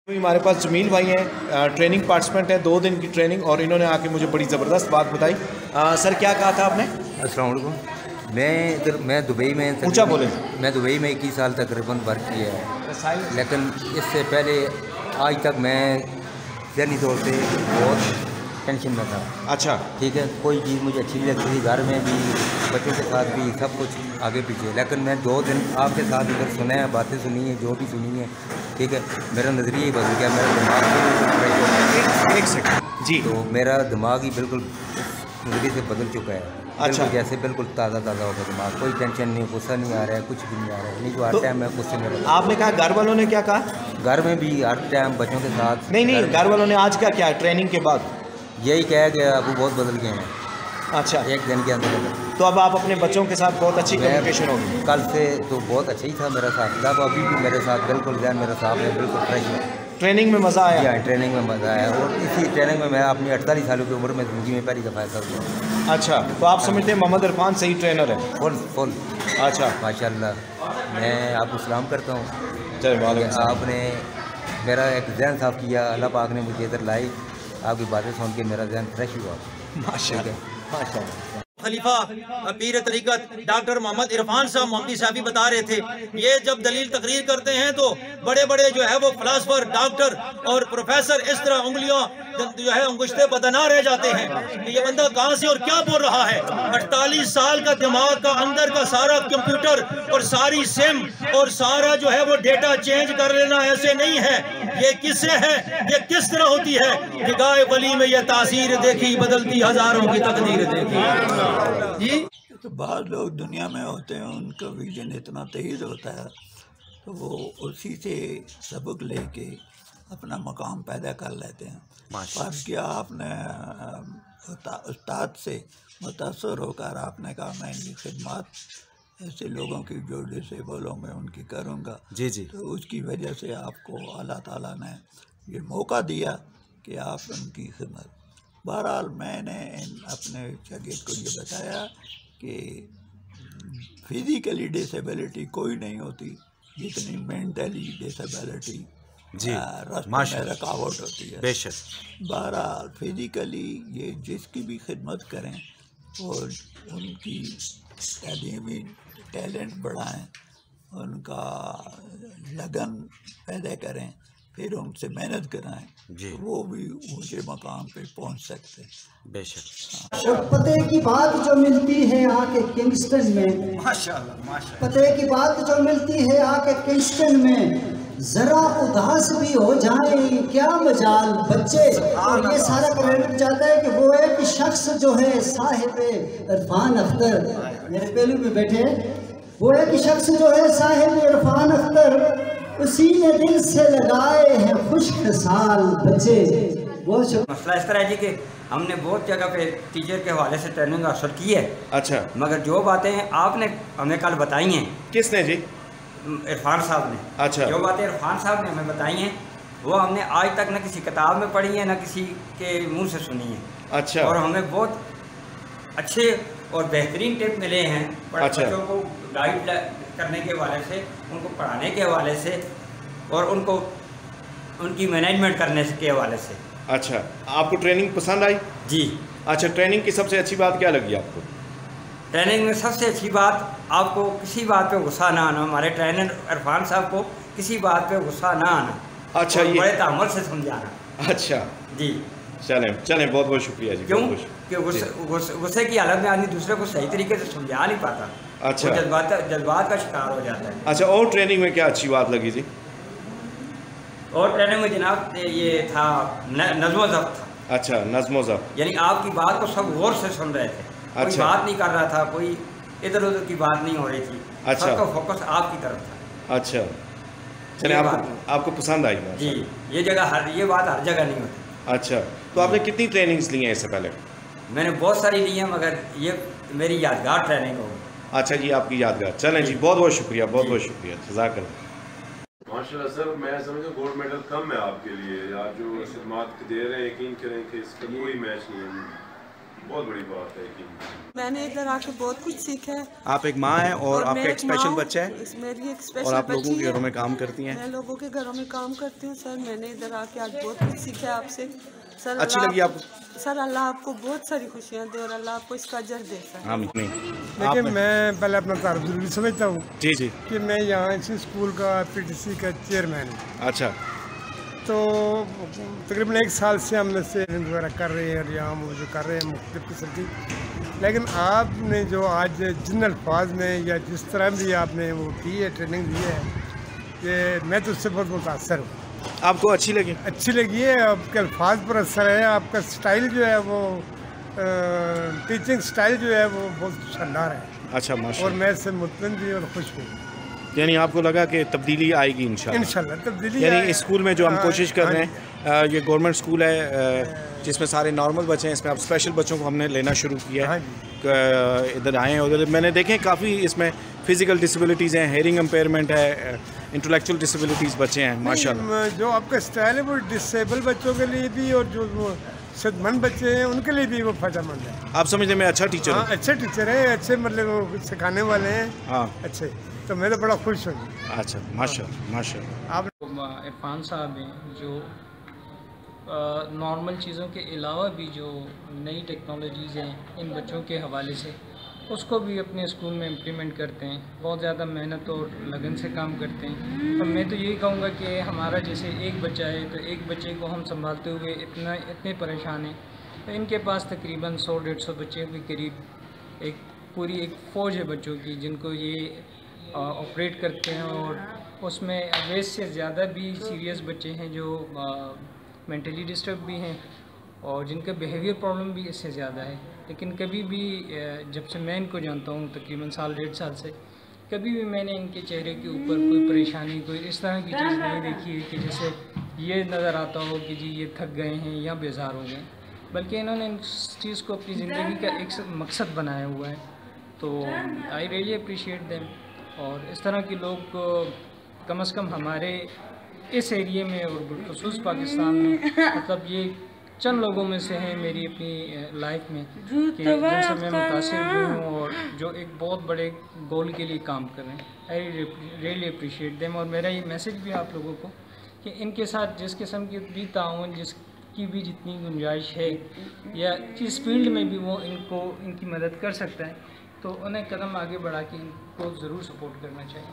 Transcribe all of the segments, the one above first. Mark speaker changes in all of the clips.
Speaker 1: हमारे पास जमील भाई हैं, ट्रेनिंग पार्टिसिपेंट हैं, 2 दिन की ट्रेनिंग, और इन्होंने आके मुझे बड़ी ज़बरदस्त बात बताई। सर क्या कहा था आपने?
Speaker 2: अस्सलाम वालेकुम। मैं दुबई में
Speaker 1: ऊंचा बोले।
Speaker 2: मैं दुबई में 21 साल तकरीबन वर्क किया है, लेकिन इससे पहले आज तक मैं ज़हनी तौर से बहुत टेंशन में था।
Speaker 1: अच्छा,
Speaker 2: ठीक है, कोई चीज़ मुझे अच्छी नहीं लगती थी, घर में भी बच्चों के साथ भी सब कुछ आगे पीछे। लेकिन मैं 2 दिन आपके साथ इधर सुना है, बातें सुनी है, जो भी सुनी है, ठीक है, मेरा नज़रिया ही बदल गया, मेरा दिमाग
Speaker 1: एक सेकंड जी,
Speaker 2: तो मेरा दिमाग ही बिल्कुल नज़रिए से बदल चुका है।
Speaker 1: अच्छा,
Speaker 2: जैसे बिल्कुल ताज़ा हो गया दिमाग, कोई टेंशन नहीं, गुस्सा नहीं आ रहा है, कुछ भी नहीं आ रहा है, नहीं तो हर टाइम मैं गुस्से में रहता।
Speaker 1: आपने कहा घर वालों ने क्या कहा?
Speaker 2: घर में भी हर टाइम बच्चों के साथ
Speaker 1: नहीं, घर वालों ने आज क्या क्या ट्रेनिंग के बाद
Speaker 2: यही कहा कि अबू बहुत बदल गए हैं।
Speaker 1: अच्छा,
Speaker 2: एक दिन के अंदर
Speaker 1: तो अब आप अपने बच्चों के साथ बहुत अच्छी कम्युनिकेशन होगी।
Speaker 2: कल से तो बहुत अच्छा ही था मेरा साथ, तब अभी भी मेरे साथ बिल्कुल ध्यान मेरा साथ है, बिल्कुल फ्रेश है।
Speaker 1: ट्रेनिंग में मज़ा आया?
Speaker 2: ट्रेनिंग में मज़ा आया, और इसी ट्रेनिंग में मैं अपनी 48 सालों की उम्र में ज़िंदगी में पहली दफ़ा ऐसा हुआ।
Speaker 1: अच्छा, तो आप समझते हैं मोहम्मद इरफान सही ट्रेनर है?
Speaker 2: फुल।
Speaker 1: अच्छा,
Speaker 2: माशाल्लाह, मैं आपको सलाम करता हूँ।
Speaker 1: चलिए,
Speaker 2: आपने मेरा एक जहन साफ़ किया, अल्लाह पाक ने मुझे इधर लाई, आपकी बातें सुन के मेरा जहन फ्रेश हुआ।
Speaker 1: माशाल्लाह।
Speaker 3: खलीफा पीर तरीक़त डॉक्टर मोहम्मद इरफान साहब मोहम्मदी साहबी बता रहे थे, ये जब दलील तकरीर करते हैं तो बड़े बड़े जो है वो फिलासफर, डॉक्टर और प्रोफेसर इस तरह उंगलियों जो है अंगुश्ते बदना रह जाते हैं कि ये बंदा कहाँ से और क्या बोल रहा है। 48 साल का दिमाग का अंदर का सारा कंप्यूटर और सारी सिम और सारा जो है वो डेटा चेंज कर लेना ऐसे नहीं है। ये किससे है, ये किस तरह होती है? निगाह वली में ये तासीर देखी, बदलती हजारों की तकदीर देखी। जी
Speaker 4: तो बाद लोग दुनिया में होते हैं, उनका विजन इतना तेज़ होता है तो वो उसी से सबक लेके अपना मकाम पैदा कर लेते हैं। पर क्या आपने उस्ताद से मुतासर होकर आपने कहा मैं इनकी खिदमत ऐसे लोगों की जो डिसेबल होंगे उनकी करूँगा
Speaker 1: जी,
Speaker 4: तो उसकी वजह से आपको अल्लाह ताला ने ये मौका दिया कि आप उनकी खिदमत। बहरहाल मैंने अपने शागिर्द को ये बताया कि फिज़िकली डिसेबिलिटी कोई नहीं होती जितनी मेंटली डिसेबिलिटी रास्ते में रुकावट होती है।
Speaker 1: बेशक।
Speaker 4: बहरहाल फिज़िकली ये जिसकी भी खिदमत करें और उनकी तालीमी टैलेंट बढ़ाएं, उनका लगन पैदा करें, फिर उनसे मेहनत कराएं, तो वो भी ऊंचे मकाम पे पहुंच सकते हैं।
Speaker 1: बेशक।
Speaker 5: और पते की बात जो मिलती है आके किंगस्टन में,
Speaker 3: माशाल्लाह,
Speaker 5: पते की बात जो मिलती है आके किंगस्टन में, जरा उदास भी हो जाए क्या मजाल बच्चे। और ये सारा क्रेडिट चाहता है कि वो एक शख्स जो है साहिब इरफान अख्तर, मेरे पहलू में बैठे, वो एक शख्स जो है साहिब इरफान अख्तर, उसी ने दिल से लगाए हैं खुश्क साल बच्चे।
Speaker 6: मसला इस तरह है जी कि हमने बहुत जगह पे टीचर के हवाले से ट्रेनिंग हासिल की है।
Speaker 1: अच्छा,
Speaker 6: मगर जो बातें आपने हमें कल बताई हैं,
Speaker 1: किसने जी?
Speaker 6: इरफान साहब ने।
Speaker 1: अच्छा,
Speaker 6: जो बातें इरफान साहब ने हमें बताई हैं वो हमने आज तक न किसी किताब में पढ़ी है, न किसी के मुंह से सुनी है।
Speaker 1: अच्छा,
Speaker 6: और हमें बहुत अच्छे और बेहतरीन टिप मिले हैं बच्चों को गाइड करने के हवाले से, उनको पढ़ाने के हवाले से और उनको उनकी मैनेजमेंट करने के हवाले से।
Speaker 1: अच्छा, आपको ट्रेनिंग पसंद आई?
Speaker 6: जी।
Speaker 1: अच्छा, ट्रेनिंग की सबसे अच्छी बात क्या लगी आपको?
Speaker 6: ट्रेनिंग में सबसे अच्छी बात, आपको किसी बात पे गुस्सा ना आना। हमारे ट्रेनर इरफान साहब को किसी बात पे गुस्सा ना आना।
Speaker 1: अच्छा, ये
Speaker 6: बड़े तामुल से समझाना।
Speaker 1: अच्छा
Speaker 6: जी,
Speaker 1: चलें, बहुत बहुत शुक्रिया जी।
Speaker 6: क्यों कि गुस्से की हालत में आदमी दूसरे को सही तरीके से समझा नहीं पाता।
Speaker 1: अच्छा,
Speaker 6: जज्बात का शिकार हो जाता है।
Speaker 1: अच्छा, और ट्रेनिंग में क्या अच्छी बात लगी जी?
Speaker 6: और ट्रेनिंग में जनाब ये था नज़्म ज़ब्त था।
Speaker 1: अच्छा, नज़्म ज़ब्त,
Speaker 6: यानी आपकी बात को सब गौर से सुन रहे थे। कोई
Speaker 1: अच्छा,
Speaker 6: बात नहीं कर रहा था, कोई इधर उधर की बात नहीं हो रही थी।
Speaker 1: अच्छा,
Speaker 6: सबका फोकस आपकी तरफ था।
Speaker 1: अच्छा, चलिए, आपको पसंद आई बात?
Speaker 6: जी, ये बात हर जगह नहीं होती।
Speaker 1: अच्छा, तो आपने कितनी ट्रेनिंग्स ली हैं इससे पहले?
Speaker 6: मैंने बहुत सारी ली हैं, मगर ये मेरी यादगार ट्रेनिंग हो।
Speaker 1: अच्छा जी, आपकी यादगार। चलें जी, बहुत बहुत शुक्रिया, बहुत बहुत शुक्रिया, जज़ाकल्लाह।
Speaker 7: माशाल्लाह सर, मैं समझता हूँ गोल्ड मेडल कम है आपके लिए, आप जो खिदमत दे रहे हैं, यकीन करें कि इसका कोई मैच नहीं है। बहुत बड़ी बात है कि
Speaker 8: मैंने इधर आके बहुत कुछ सीखा है।
Speaker 1: आप एक माँ हैं और आपका एक स्पेशल बच्चा है
Speaker 8: मेरी एक स्पेशल
Speaker 1: और आप लोगों
Speaker 8: बच्ची
Speaker 1: के
Speaker 8: है।
Speaker 1: घरों में काम करती हैं।
Speaker 8: मैं लोगों के घरों में काम करती हूँ सर। मैंने इधर आके आज बहुत कुछ सीखा है आपसे सर।
Speaker 1: अच्छी लगी आपको?
Speaker 8: सर अल्लाह आपको बहुत सारी खुशियाँ दे और अल्लाह आपको इसका अजर दे सर।
Speaker 1: आमीन।
Speaker 9: देखिए मैं पहले अपना तारुफ जरूरी समझता हूँ
Speaker 1: जी जी
Speaker 9: कि मैं यहाँ इसी स्कूल का PTC का चेयरमैन हूँ।
Speaker 1: अच्छा,
Speaker 9: तो तकरीबन 1 साल से हम से वगैरह कर रहे हैं और यहाँ जो कर रहे हैं मुख्तलिफ किस्म की। लेकिन आपने जो आज जिन अल्फाज में या जिस तरह भी आपने वो की है, ट्रेनिंग दी है, कि मैं तो उससे बहुत मुतासर हूँ।
Speaker 1: आपको अच्छी लगी?
Speaker 9: अच्छी लगी है। आपके अल्फाज पर असर है। आपका स्टाइल जो है वो टीचिंग स्टाइल जो है वो बहुत शानदार है।
Speaker 1: अच्छा, माशाल्लाह।
Speaker 9: और मैं इससे मुतमईन भी और खुश हूँ।
Speaker 1: यानी आपको लगा कि तब्दीली आएगी इंशाल्लाह?
Speaker 9: तब्दीली
Speaker 1: यानी इस स्कूल में जो हम कोशिश कर रहे हैं, ये गवर्नमेंट स्कूल है जिसमें सारे नॉर्मल बच्चे हैं, इसमें अब स्पेशल बच्चों को हमने लेना शुरू किया है। इधर आए हैं, उधर मैंने देखे काफ़ी इसमें फिजिकल डिसेबिलिटीज़ हैं, हेयरिंग इम्पेयरमेंट है, इंटेलेक्चुअल डिसेबिलिटीज़ बच्चे हैं माशाल्लाह।
Speaker 9: जो आपका स्टाइल है वो डिसेबल बच्चों के लिए भी और जो सेहतमंद बच्चे हैं उनके लिए भी वो फायदेमंद है।
Speaker 1: आप समझते मैं अच्छा टीचर हूँ?
Speaker 9: अच्छे टीचर हैं, अच्छे मतलब सिखाने वाले हैं।
Speaker 1: हाँ,
Speaker 9: अच्छे, तो मैं तो बड़ा खुश हूँ।
Speaker 1: अच्छा, माशाल्लाह माशाल्लाह।
Speaker 9: आप
Speaker 10: इरफान साहब हैं जो नॉर्मल चीज़ों के अलावा भी जो नई टेक्नोलॉजीज़ हैं इन बच्चों के हवाले से उसको भी अपने स्कूल में इम्प्लीमेंट करते हैं। बहुत ज़्यादा मेहनत और लगन से काम करते हैं। और मैं तो यही कहूँगा कि हमारा जैसे एक बच्चा है तो एक बच्चे को हम संभालते हुए इतने परेशान हैं, तो इनके पास तकरीबन 100-150 बच्चे के करीब एक पूरी एक फ़ौज है बच्चों की जिनको ये ऑपरेट करते हैं। और उसमें अवेज से ज़्यादा भी सीरियस बच्चे हैं जो मेंटली डिस्टर्ब भी हैं और जिनका बिहेवियर प्रॉब्लम भी इससे ज़्यादा है। लेकिन कभी भी जब से मैं इनको जानता हूँ तकरीबन 1.5 साल से, कभी भी मैंने इनके चेहरे के ऊपर कोई परेशानी, कोई इस तरह की चीज़ नहीं देखी है कि जैसे ये नज़र आता हो कि जी ये थक गए हैं या बेजार हो गए, बल्कि इन्होंने इस चीज़ को अपनी ज़िंदगी का एक मकसद बनाया हुआ है। तो आई रियली अप्रिशिएट देम। और इस तरह के लोग कम से कम हमारे इस एरिए में और बिलखुसूस पाकिस्तान में मतलब ये चंद लोगों में से हैं मेरी अपनी लाइफ में कि जिनसे मैं मुतासिर हुई हूँ और जो एक बहुत बड़े गोल के लिए काम कर रहे हैं। I really appreciate them. और मेरा ये मैसेज भी आप लोगों को कि इनके साथ जिस किस्म की भी ताउन, जिसकी भी जितनी गुंजाइश है या जिस फील्ड में भी वो इनकी मदद कर सकता है, तो उन्हें कदम आगे बढ़ा के इनको ज़रूर सपोर्ट करना चाहिए।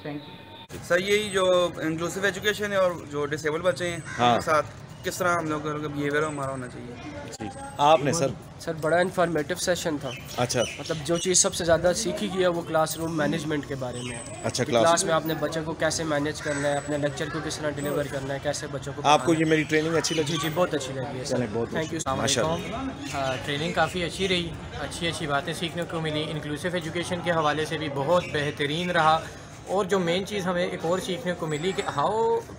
Speaker 10: Thank you
Speaker 11: sir. यही जो इंक्लूसिव एजुकेशन है और जो डिसेबल बच्चे हैं उनके साथ किस तरह हम लोगों का बिहेवियर हमारा होना चाहिए
Speaker 1: जी। आपने सर
Speaker 12: बड़ा इन्फॉर्मेटिव सेशन था।
Speaker 1: अच्छा,
Speaker 12: मतलब जो चीज़ सबसे ज़्यादा सीखी गई है वो क्लासरूम मैनेजमेंट के बारे में है।
Speaker 1: अच्छा,
Speaker 12: क्लास में आपने बच्चों को कैसे मैनेज करना है, अपने लेक्चर को किस तरह डिलीवर करना है, कैसे बच्चों को।
Speaker 1: आपको ये मेरी ट्रेनिंग अच्छी लगी?
Speaker 12: जी बहुत अच्छी लगी है सर,
Speaker 1: बहुत
Speaker 12: थैंक यू।
Speaker 13: माशाल्लाह ट्रेनिंग काफ़ी अच्छी रही, अच्छी बातें सीखने को मिली। इंक्लूसिव एजुकेशन के हवाले से भी बहुत बेहतरीन रहा। और जो मेन चीज़ हमें एक और सीखने को मिली कि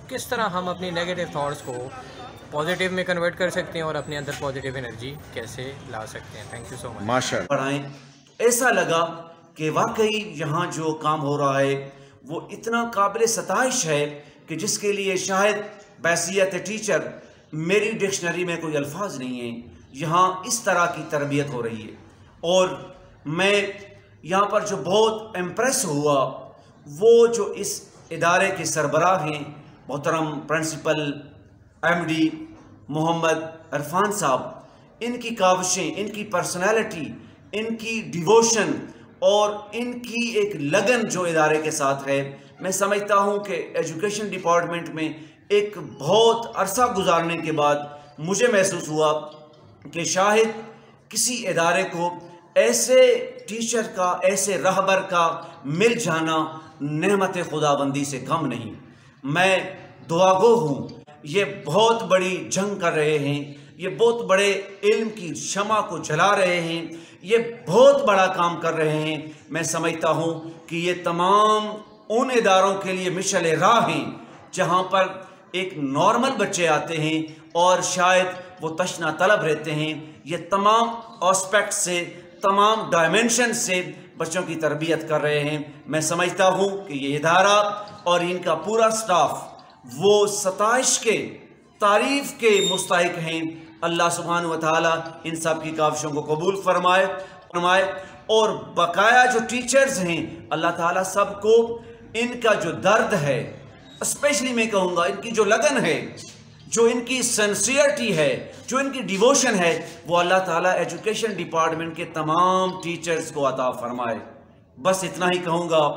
Speaker 13: किस तरह हम अपनी नेगेटिव थॉट्स को पॉजिटिव में कन्वर्ट कर सकते हैं और अपने अंदर पॉजिटिव एनर्जी कैसे ला सकते हैं। Thank you so much.
Speaker 1: माशाल्लाह।
Speaker 14: पढ़ाएं, ऐसा लगा कि वाकई यहाँ जो काम हो रहा है वो इतना काबिल सताइश है कि जिसके लिए शायद बैसियत टीचर मेरी डिक्शनरी में कोई अल्फाज नहीं है। यहाँ इस तरह की तरबियत हो रही है और मैं यहाँ पर जो बहुत इम्प्रेस हुआ वो जो इस इदारे के सरबराह हैं मोहतरम प्रिंसिपल MD मोहम्मद इरफान साहब, इनकी काविशें, इनकी पर्सनालिटी, इनकी डिवोशन और इनकी एक लगन जो इदारे के साथ है, मैं समझता हूँ कि एजुकेशन डिपार्टमेंट में एक बहुत अरसा गुजारने के बाद मुझे महसूस हुआ कि शायद किसी इदारे को ऐसे टीचर का, ऐसे रहबर का मिल जाना नेमत खुदाबंदी से कम नहीं। मैं दुआगो हूँ। ये बहुत बड़ी जंग कर रहे हैं, ये बहुत बड़े इल्म की शमा को जला रहे हैं, ये बहुत बड़ा काम कर रहे हैं। मैं समझता हूँ कि ये तमाम उन इदारों के लिए मिशल राह हैं जहाँ पर एक नॉर्मल बच्चे आते हैं और शायद वो तशना तलब रहते हैं। ये तमाम एस्पेक्ट से, तमाम डायमेंशन से बच्चों की तरबियत कर रहे हैं। मैं समझता हूँ कि ये इदारा और इनका पूरा स्टाफ वो सताइश के, तारीफ़ के मुस्तहिक हैं। اللہ سبحانہ و تعالیٰ ان سب کی کاوشوں کو قبول فرمائے اور بقایا جو ٹیچرز ہیں اللہ تعالیٰ سب کو ان کا جو درد ہے، اسپیشلی میں کہوں گا ان کی جو لگن ہے، جو ان کی سنسیئرٹی ہے، جو ان کی ڈیووشن ہے، وہ اللہ تعالیٰ ایجوکیشن ڈپارٹمنٹ کے تمام ٹیچرز کو عطا فرمائے. بس اتنا ہی کہوں گا.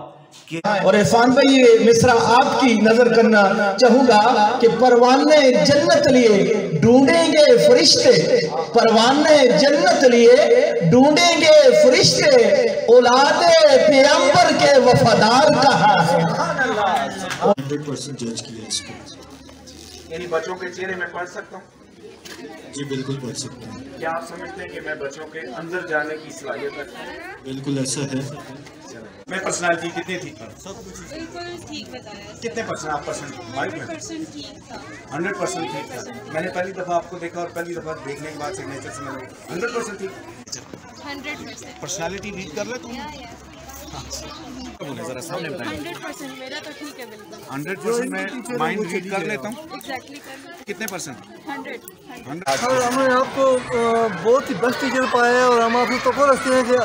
Speaker 15: اور عرفان بھائی یہ مصرع آپ کی نظر کرنا چاہوں گا کہ پروانے جنت لیے ڈھونڈیں گے فرشتے، پروانے جنت لیے ڈھونڈیں گے فرشتے، اولاد پیغمبر کے وفادار کہاں ہے.
Speaker 16: 100% جج کیا اس کو.
Speaker 1: یعنی بچوں کے چہرے میں پڑھ سکتا ہوں؟
Speaker 16: جی بالکل پڑھ سکتا ہوں.
Speaker 1: کیا آپ سمجھتے ہیں کہ میں بچوں کے اندر جانے کی صلاحیت رکھتا ہوں؟
Speaker 16: بالکل ایسا ہے.
Speaker 1: میں پرسنالٹی کتنی ٹھیک کروں؟
Speaker 17: بالکل ٹھیک بتایا.
Speaker 1: کتنے پرسنٹ آپ پرسنٹ؟
Speaker 17: 100% ٹھیک تھا.
Speaker 1: 100% ٹھیک تھا. میں نے پہلی دفعہ آپ کو دیکھا اور پہلی دفعہ دیکھنے کے بعد سگنیچر سے میں نے 100% ٹھیک.
Speaker 17: 100%
Speaker 1: پرسنالٹی ٹھیک کر لیتا ہوں. ذرا سامنے بتائیں.
Speaker 17: 100% میرا تو ٹھیک ہے بالکل.
Speaker 1: 100% میں مائنڈ ریڈ کر لیتا ہوں.
Speaker 17: ایگزیکٹلی کر.
Speaker 1: کتنے پرسنٹ؟
Speaker 17: 100.
Speaker 18: ہم نے آپ کو بہت ہی بیسٹ ٹیچر پایا ہے اور ہم آپ کو توقع رکھتے ہیں کہ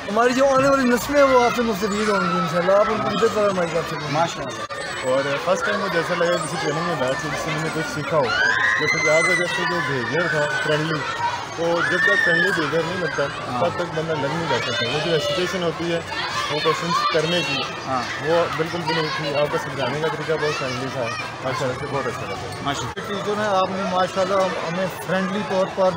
Speaker 18: ہماری جو آنے والی نسلیں ہیں وہ آپ سے مستفید ہوں گی انشاءاللہ. آپ ان کو مدد کریں ہماری بات سے.
Speaker 1: ماشاء اللہ.
Speaker 19: اور فرسٹ ٹائم مجھے ایسا لگا کسی ٹریننگ میں بیٹھ کے جس سے میں نے کچھ سیکھا ہو. جیسے کہ آج جب سے جو بہیویئر تھا فرینڈلی، تو جب تک فرینڈلی بہیویئر نہیں لگتا تب تک بندہ لگ نہیں جا سکتا. وہ جو ایسوسیشن ہوتی ہے وہ کوشچنس کرنے کی، وہ بالکل بھی نہیں تھی. آپ کا سمجھانے کا طریقہ بہت فرینڈلی تھا. ماشاء اللہ سے بہت اچھا لگا.
Speaker 18: ٹیچر ہیں آپ نے ماشاء اللہ ہمیں فرینڈلی طور پر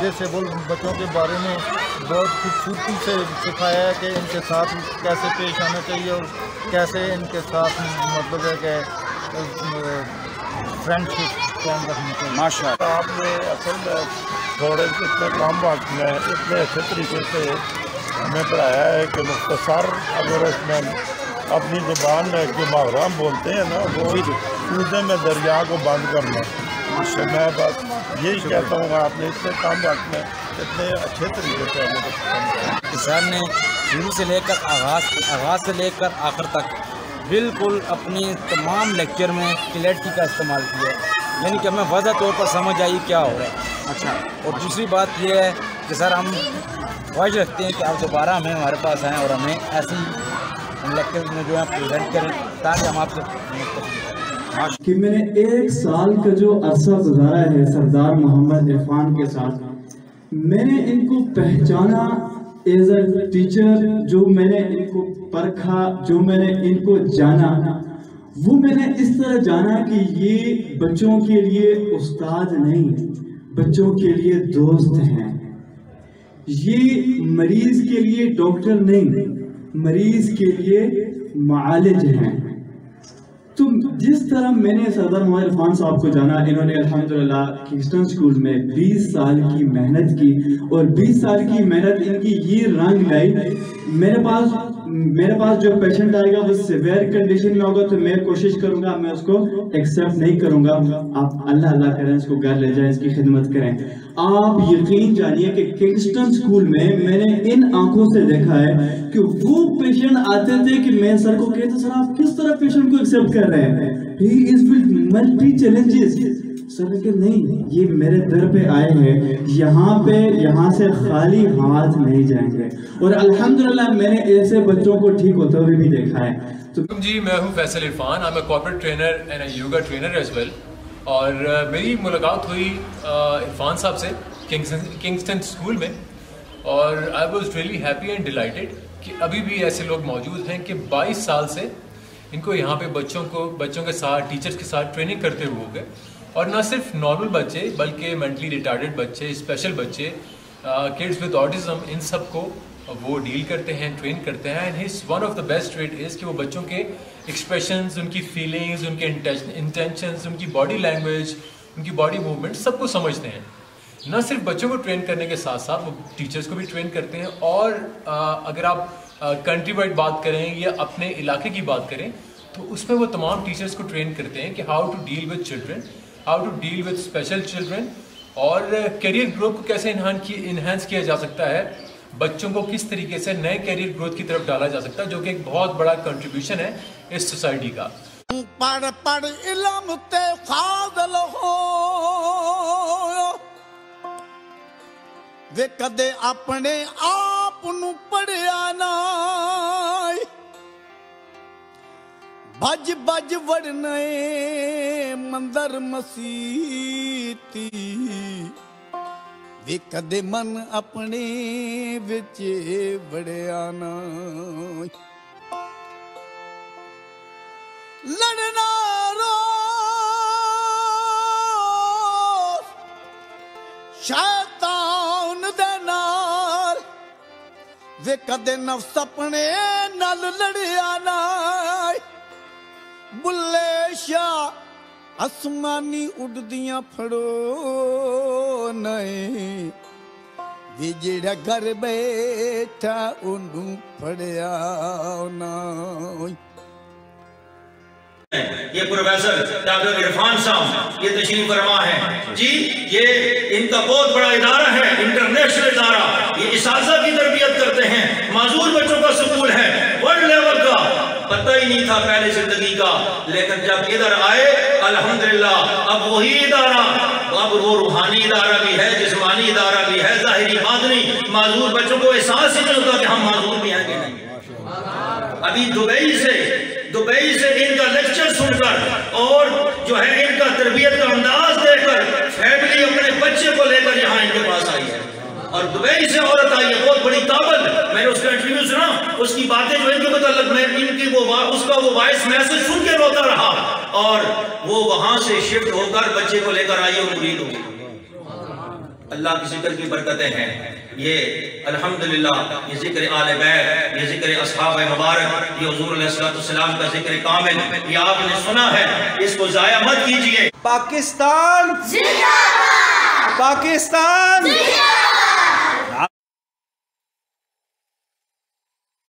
Speaker 18: ڈسیبل بچوں کے بارے میں بہت خوبصورتی سے سکھایا ہے کہ ان کے ساتھ کیسے پیش آنا چاہیے اور کیسے ان کے ساتھ مطلب ہے کہ فرینڈ شپ قائم رکھنی چاہیے.
Speaker 1: ماشاء اللہ.
Speaker 19: آپ نے اصل میں تھوڑے اتنے کام بات میں اتنے اچھے طریقے سے ہمیں پڑھایا ہے کہ مختصر اگر اس میں اپنی زبان میں جو محاورہ ہم بولتے ہیں نا وہ سوزے میں دریا کو بند کرنا. میں بس یہی کہتا ہوں آپ نے اتنے کام بات میں اتنے اچھے طریقے سے ہمیں
Speaker 20: سر نے شروع سے لے کر آغاز سے لے کر آخر تک بالکل اپنی تمام لیکچر میں کلیئرٹی کا استعمال کیا ہے. یعنی کہ ہمیں واضح طور پر سمجھ آئی کیا ہو رہا ہے.
Speaker 1: اچھا.
Speaker 20: اور دوسری بات یہ ہے کہ سر ہم خواہش رکھتے ہیں کہ آپ دوبارہ ہمارے پاس آئیں اور ہمیں ایسی لیکچر میں جو ہے پریزنٹ کریں تاکہ ہم آپ سے
Speaker 21: کہ میں نے 1 سال کا جو عرصہ گزارا ہے سردار محمد عرفان کے ساتھ، میں نے ان کو پہچانا ایز اے ٹیچر. جو میں نے ان کو پرکھا، جو میں نے ان کو جانا، وہ میں نے اس طرح جانا کہ یہ بچوں کے لیے استاد نہیں، بچوں کے لیے دوست ہیں. یہ مریض کے لیے ڈاکٹر نہیں، مریض کے لیے معالج ہیں. تو جس طرح میں نے سردار محمد عرفان صاحب کو جانا، انہوں نے الحمدللہ کنگسٹن اسکول میں 20 سال کی محنت کی اور 20 سال کی محنت ان کی یہ رنگ لائی. میرے پاس جو پیشنٹ آئے گا وہ سیویئر کنڈیشن میں ہوگا تو میں کوشش کروں گا میں اس کو ایکسیپٹ نہیں کروں گا. آپ اللہ کریں اس کو گھر لے جائیں، اس کی خدمت کریں. آپ یقین جانیے کہ کنگسٹن اسکول میں نے ان آنکھوں سے دیکھا ہے کہ وہ پیشنٹ آتے تھے کہ میں سر کو کہتا سر آپ کس طرح پیشنٹ کو ایکسیپٹ کر رہے ہیں، ہی از ود ملٹی چیلنجز. سر کہ نہیں، یہ میرے در پہ آئے ہیں، یہاں سے خالی ہاتھ نہیں جائیں گے. اور الحمدللہ میں نے ایسے بچوں کو ٹھیک ہوتے ہوئے بھی دیکھا ہے.
Speaker 22: جی میں ہوں Faisal Irfan. I'm a corporate trainer and a yoga trainer as well. اور میری ملاقات ہوئی عرفان صاحب سے کنگسٹن اسکول میں، اور I was really happy and delighted کہ ابھی بھی ایسے لوگ موجود ہیں کہ 22 سال سے ان کو یہاں پہ بچوں کے ساتھ ٹیچرز کے ساتھ ٹریننگ کرتے ہوئے ہو گئے. اور نہ صرف نارمل بچے بلکہ مینٹلی ریٹارڈڈ بچے، اسپیشل بچے، کڈز ود آٹزم، ان سب کو وہ ڈیل کرتے ہیں، ٹرین کرتے ہیں. And his one of the best trait is کہ وہ بچوں کے ایکسپریشنز، ان کی فیلنگز، ان کے انٹینشنز، ان کی باڈی لینگویج، ان کی باڈی موومنٹ سب کو سمجھتے ہیں. نہ صرف بچوں کو ٹرین کرنے کے ساتھ ساتھ وہ ٹیچرز کو بھی ٹرین کرتے ہیں. اور اگر آپ کنٹری وائڈ بات کریں یا اپنے علاقے کی بات کریں تو اس میں وہ تمام ٹیچرز کو ٹرین کرتے ہیں کہ how to deal with children, how to deal with special children, اور کیریئر گروتھ کو کیسے انہینس کیا جا سکتا ہے، بچوں کو کس طریقے سے نئے کیریئر گروتھ کی طرف ڈالا جا سکتا ہے، جو کہ ایک بہت بڑا کنٹریبیوشن ہے اس سوسائٹی کا.
Speaker 23: پڑھ علم تے فاضل ہو
Speaker 2: वे कदे अपने आप नू पढ़िया ना भज भज वड़ने मंदर मसीती वे कदे मन अपने विच वड़िया ना लड़ना शैतान दे नाल वे कदे नफ्स अपने नाल लड़िया ना बुल्ले शाह आसमानी उड़दियां फड़ो नहीं वे जेड़ा घर बैठा उन्नू फड़िया ना
Speaker 3: ये प्रोफेसर डॉक्टर इरफान साहब ये तशरीफ फरमा है जी। ये इनका बहुत बड़ा इदारा है, इंटरनेशनल इदारा। ये इसाज़ा की तरबियत करते हैं, माजूर बच्चों का स्कूल है, वर्ल्ड लेवल का। पता ही नहीं था पहले जिंदगी का, लेकिन जब इधर आए अल्हम्दुलिल्लाह अब वही इदारा, अब वो रूहानी इदारा भी है, जिस्मानी इदारा भी है, ज़ाहिरी बातनी। माजूर बच्चों को एहसास ही नहीं होता कि हम माजूर भी हैं कि नहीं। अभी दुबई से इनका लेक्चर सुनकर और जो है इनका तरबियत का अंदाज देखकर फैमिली अपने बच्चे को लेकर यहाँ इनके पास आई है। और दुबई से औरत आई है, बहुत बड़ी काबल। मैंने उसका इंटरव्यू सुना, उसकी बातें जो इनके मतलब मैं इनकी उसका वो वॉइस मैसेज सुन के रोता रहा। और वो वहां से शिफ्ट होकर बच्चे को लेकर आई और मुरीद हो गई। अल्लाह की जिक्र की बरकतें हैं ये अल्हम्दुलिल्लाह। ये जिक्र आले बैत, ये जिक्र अस्हाब मुबारक, ये हुजूर अलैहिस्सलाम का जिक्र कामिल, ये आपने सुना है, इसको जाया मत कीजिए।
Speaker 1: पाकिस्तान जिंदाबाद, पाकिस्तान जिंदाबाद।